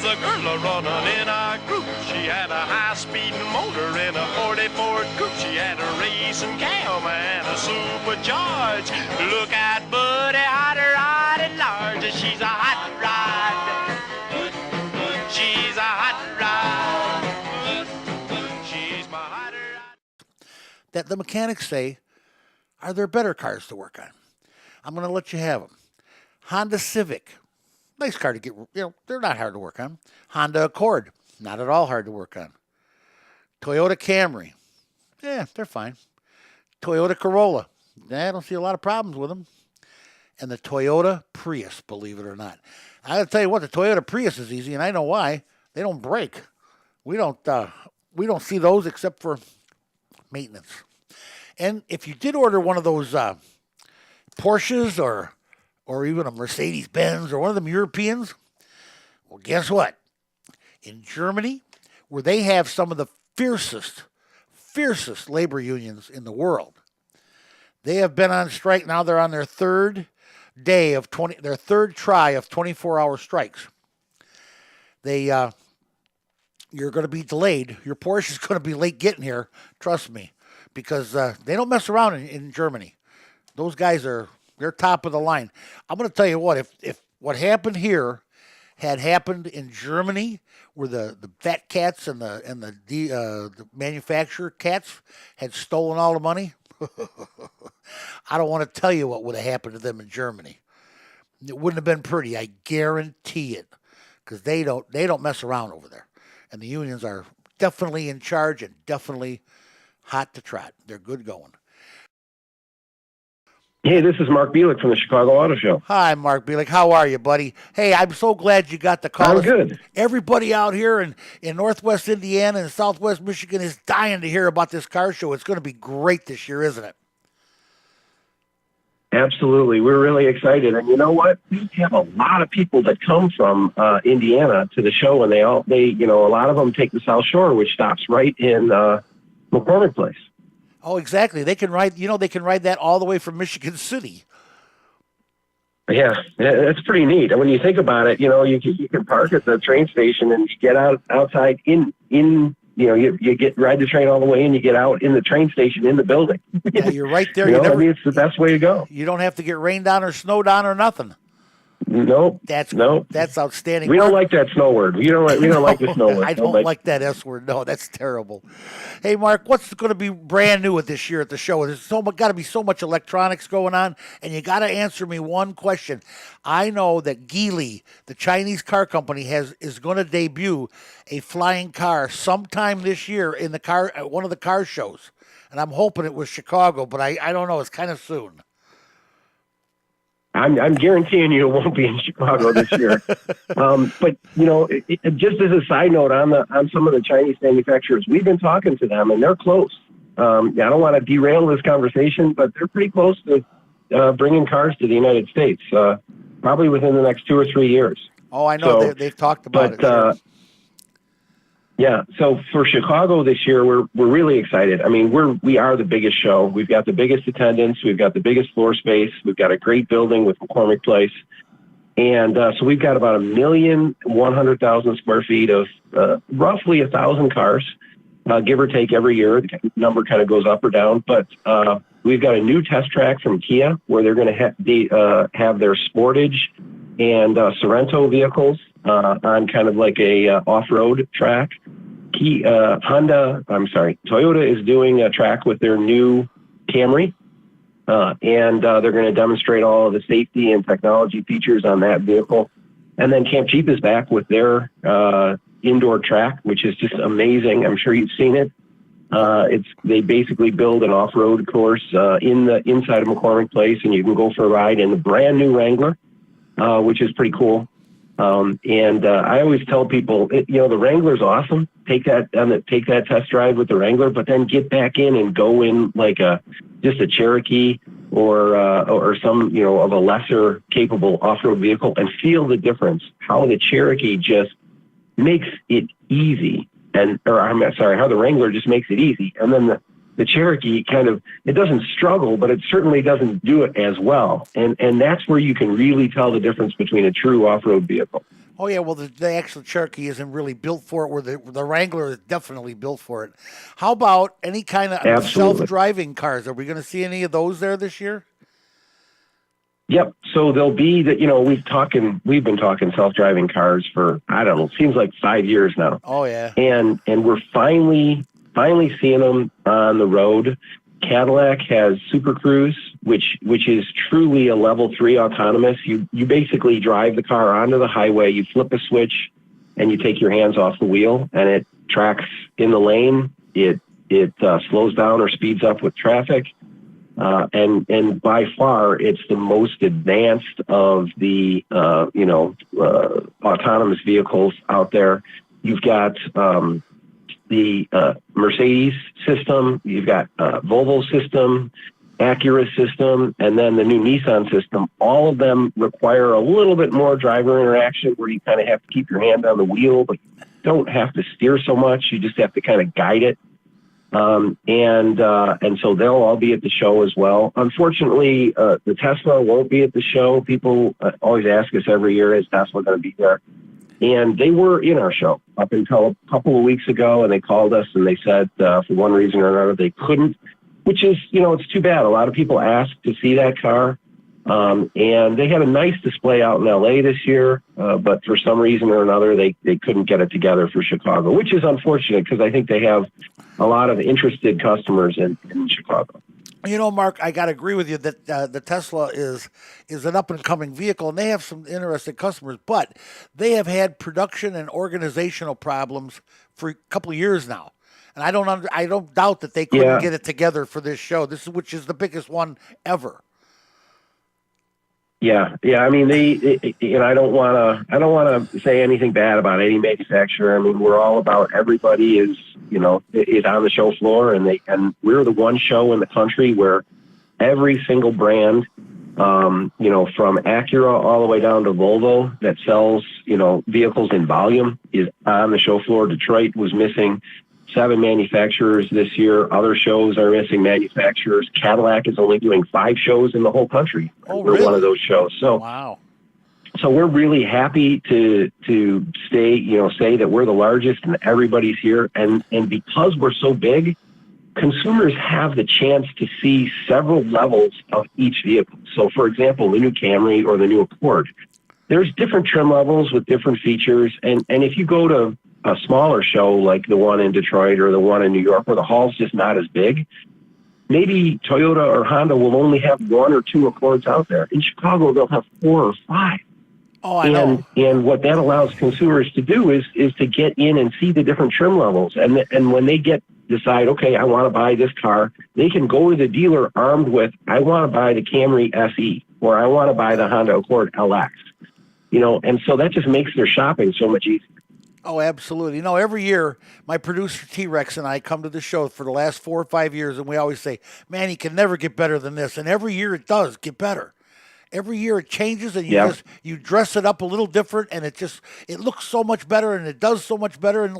the girl a-running in a group. She had a high-speed motor in a 40 Ford coupe. She had a racing cam and a supercharged. Look at Buddy, hot rod at large. She's a hot rod. She's a hot rod. She's my hot rod. That the mechanics say are there better cars to work on. I'm going to let you have them. Honda Civic, nice car to get, they're not hard to work on. Honda Accord, not at all hard to work on. Toyota Camry, they're fine. Toyota Corolla, I don't see a lot of problems with them. And the Toyota Prius, believe it or not. I got to tell you what, the Toyota Prius is easy, and I know why. They don't break. We don't see those except for maintenance. And if you did order one of those Porsches or even a Mercedes-Benz or one of them Europeans, well, guess what? In Germany, where they have some of the fiercest labor unions in the world, they have been on strike. Now they're on their third try of 24-hour strikes. You're going to be delayed. Your Porsche is going to be late getting here. Trust me, because they don't mess around in Germany. Those guys they're top of the line. I'm going to tell you what, if what happened here had happened in Germany, where the fat cats and the manufacturer cats had stolen all the money, I don't want to tell you what would have happened to them in Germany. It wouldn't have been pretty, I guarantee it, because they don't mess around over there. And the unions are definitely in charge and definitely hot to trot. They're good going. Hey, this is Mark Bielik from the Chicago Auto Show. Hi, Mark Bielik. How are you, buddy? Hey, I'm so glad you got the call. I'm good. Everybody out here in Northwest Indiana and Southwest Michigan is dying to hear about this car show. It's going to be great this year, isn't it? Absolutely. We're really excited. And you know what? We have a lot of people that come from Indiana to the show, and they a lot of them take the South Shore, which stops right in McCormick Place. Oh, exactly. They can ride that all the way from Michigan City. Yeah, that's pretty neat. And when you think about it, you can park at the train station and get outside you ride the train all the way and you get out in the train station in the building. Yeah, you're right there. It's the best way to go. You don't have to get rained on or snowed on or nothing. Nope. That's outstanding. We don't like that snow word. We don't like the snow word. I don't like that S word. No, that's terrible. Hey, Mark, what's going to be brand new with this year at the show? There's got to be so much electronics going on, and you got to answer me one question. I know that Geely, the Chinese car company, is going to debut a flying car sometime this year in one of the car shows, and I'm hoping it was Chicago, but I don't know. It's kind of soon. I'm guaranteeing you it won't be in Chicago this year. But just as a side note on some of the Chinese manufacturers, we've been talking to them and they're close. I don't want to derail this conversation, but they're pretty close to bringing cars to the United States, probably within the next 2 or 3 years. Oh, I know. So, they've talked about it. Sure. Yeah. So for Chicago this year, we're really excited. I mean, we are the biggest show. We've got the biggest attendance. We've got the biggest floor space. We've got a great building with McCormick Place. And so we've got about 1,100,000 square feet of roughly 1,000 cars, give or take every year. The number kind of goes up or down. But we've got a new test track from Kia where they're going to have their Sportage and Sorento vehicles on kind of like a off-road track. Toyota is doing a track with their new Camry, and they're going to demonstrate all of the safety and technology features on that vehicle. And then Camp Jeep is back with their indoor track, which is just amazing. I'm sure you've seen it. They basically build an off-road course in the inside of McCormick Place, and you can go for a ride in the brand new Wrangler, which is pretty cool. I always tell people, the Wrangler's awesome. Take that test drive with the Wrangler, but then get back in and go in like just a Cherokee or some, of a lesser capable off-road vehicle and feel the difference. How the Cherokee just makes it easy how the Wrangler just makes it easy. And then the Cherokee it doesn't struggle, but it certainly doesn't do it as well. And that's where you can really tell the difference between a true off-road vehicle. Oh, yeah, well, the actual Cherokee isn't really built for it, where the Wrangler is definitely built for it. How about any kind of Absolutely. self-driving cars? Are we going to see any of those there this year? Yep. So there'll be we've been talking self-driving cars for, I don't know, it seems like 5 years now. Oh, yeah. And we're finally seeing them on the road. Cadillac has Super Cruise, which is truly a level 3 autonomous. You basically drive the car onto the highway, you flip a switch, and you take your hands off the wheel, and it tracks in the lane. It slows down or speeds up with traffic. And by far, it's the most advanced of the autonomous vehicles out there. You've got the Mercedes system, you've got Volvo system, Acura system, and then the new Nissan system. All of them require a little bit more driver interaction, where you kind of have to keep your hand on the wheel, but you don't have to steer so much. You just have to kind of guide it. And so they'll all be at the show as well. Unfortunately, the Tesla won't be at the show. People always ask us every year, is Tesla going to be there? And they were in our show up until a couple of weeks ago, and they called us and they said, for one reason or another, they couldn't, which is, it's too bad. A lot of people asked to see that car. And they had a nice display out in LA this year, but for some reason or another, they couldn't get it together for Chicago, which is unfortunate, because I think they have a lot of interested customers in Chicago. Mark, I got to agree with you that the Tesla is an up-and-coming vehicle, and they have some interested customers, but they have had production and organizational problems for a couple of years now. And I don't doubt that they couldn't get it together for this show, which is the biggest one ever. Yeah. I mean, I don't want to say anything bad about any manufacturer. I mean, we're all about everybody is on the show floor, and we're the one show in the country where every single brand, from Acura all the way down to Volvo that sells, vehicles in volume, is on the show floor. Detroit was missing 7 manufacturers this year. Other shows are missing manufacturers. Cadillac is only doing 5 shows in the whole country. We're really? one of those shows. So, wow. So we're really happy to say that we're the largest and everybody's here. And because we're so big, consumers have the chance to see several levels of each vehicle. So, for example, the new Camry or the new Accord, there's different trim levels with different features. And if you go to a smaller show like the one in Detroit or the one in New York, where the hall's just not as big, maybe Toyota or Honda will only have 1 or 2 Accords out there. In Chicago, they'll have 4 or 5. Oh, I know. And what that allows consumers to do is to get in and see the different trim levels. And when they decide, okay, I want to buy this car, they can go to the dealer armed with, I want to buy the Camry SE, or I want to buy the Honda Accord LX. And so that just makes their shopping so much easier. Oh, absolutely. Every year, my producer T-Rex and I come to the show for the last 4 or 5 years, and we always say, man, he can never get better than this. And every year it does get better. Every year it changes, and you dress it up a little different, and it looks so much better, and it does so much better. And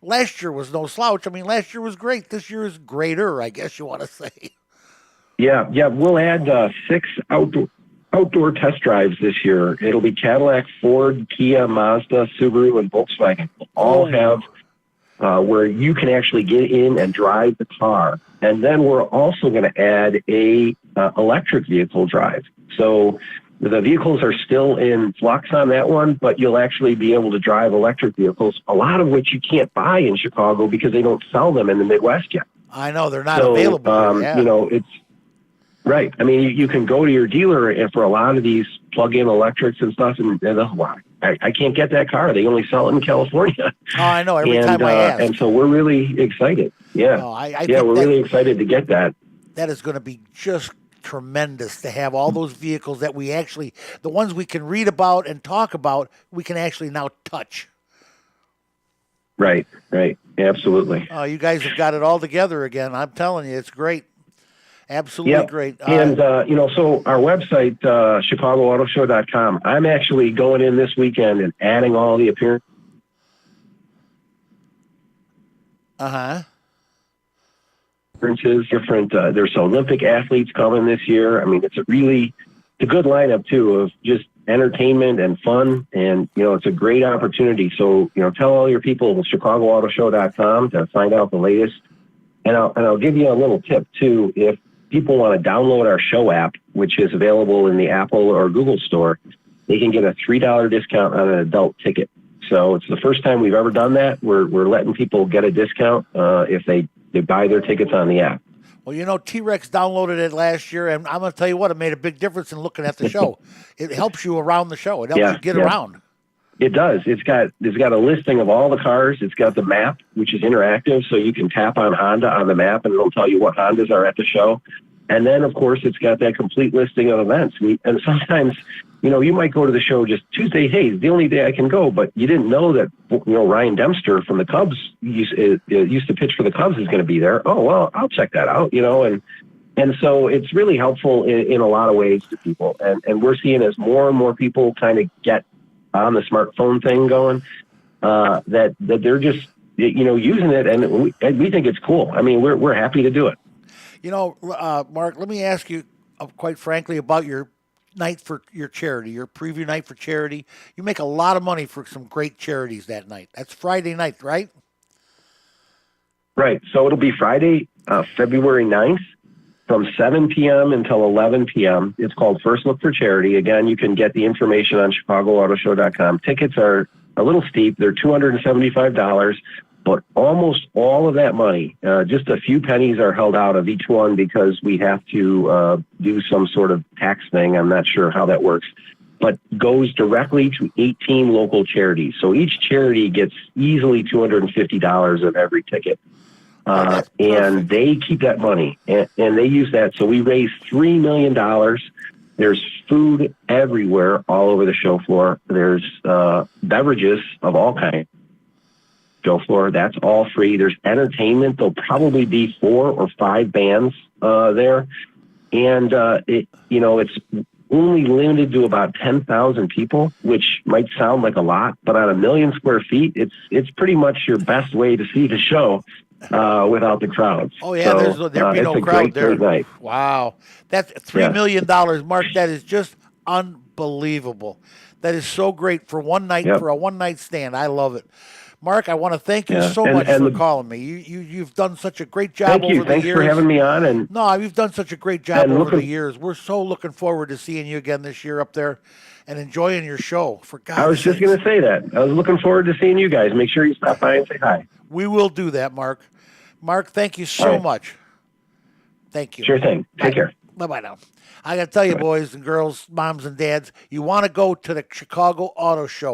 last year was no slouch. I mean, last year was great. This year is greater, I guess you want to say. Yeah. We'll add 6 outdoor test drives this year. It'll be Cadillac, Ford, Kia, Mazda, Subaru, and Volkswagen. All have where you can actually get in and drive the car. And then we're also going to add a electric vehicle drive. So the vehicles are still in flux on that one, but you'll actually be able to drive electric vehicles, a lot of which you can't buy in Chicago because they don't sell them in the Midwest yet. I know, they're not available. It's right. I mean, you can go to your dealer and for a lot of these plug-in electrics and stuff, and wow, I can't get that car. They only sell it in California. Oh, I know. Every time I ask. And so we're really excited. Yeah. Oh, we're really excited to get that. That is going to be just tremendous to have all those vehicles that we actually, the ones we can read about and talk about, we can actually now touch. Right. Absolutely. Oh, you guys have got it all together again. I'm telling you, it's great. Absolutely great. And, so our website, ChicagoAutoShow.com, I'm actually going in this weekend and adding all the appearances. appearances, different, there's Olympic athletes coming this year. I mean, it's a good lineup too of just entertainment and fun. And, it's a great opportunity. So, tell all your people at ChicagoAutoShow.com to find out the latest. And I'll give you a little tip too. If people want to download our show app, which is available in the Apple or Google store, they can get a $3 discount on an adult ticket. So it's the first time we've ever done that. We're letting people get a discount if they buy their tickets on the app. Well, T-Rex downloaded it last year, and I'm going to tell you what, it made a big difference in looking at the show. It helps you around the show. It helps you get around. It does. It's got a listing of all the cars. It's got the map, which is interactive, so you can tap on Honda on the map, and it'll tell you what Hondas are at the show. And then, of course, it's got that complete listing of events. And sometimes, you might go to the show just Tuesday. Hey, it's the only day I can go. But you didn't know that, Ryan Dempster from the Cubs used to pitch for the Cubs is going to be there. Oh, well, I'll check that out, And so it's really helpful in a lot of ways to people. And we're seeing as more and more people kind of get on the smartphone thing going, that they're just, using it. And we think it's cool. I mean, we're happy to do it. Mark, let me ask you, quite frankly, about your night for your charity, your preview night for charity. You make a lot of money for some great charities that night. That's Friday night, right? Right. So it'll be Friday, February 9th from 7 p.m. until 11 p.m. It's called First Look for Charity. Again, you can get the information on ChicagoAutoShow.com. Tickets are a little steep. They're $275. But almost all of that money, just a few pennies are held out of each one because we have to do some sort of tax thing. I'm not sure how that works, but goes directly to 18 local charities. So each charity gets easily $250 of every ticket. And they keep that money and they use that. So we raise $3 million. There's food everywhere, all over the show floor. There's beverages of all kinds. Show floor. That's all free. There's entertainment. There'll probably be 4 or 5 bands there, and it's only limited to about 10,000 people, which might sound like a lot, but on 1 million square feet, it's pretty much your best way to see the show without the crowds. Oh yeah, so, there'd be no crowd there. Great night. Wow, that's $3 million, Mark. That is just unbelievable. That is so great for one night, for a one-night stand. I love it. Mark, I want to thank you so much for calling me. You've done such a great job over the years. Thanks for having me on. No, you've done such a great job over the years. We're so looking forward to seeing you again this year up there and enjoying your show. For God's sake. I was just going to say that. I was looking forward to seeing you guys. Make sure you stop by and say hi. We will do that, Mark. Mark, thank you so much. Thank you. Sure thing. Take care. Bye-bye now. I got to tell you, boys and girls, moms and dads, you want to go to the Chicago Auto Show.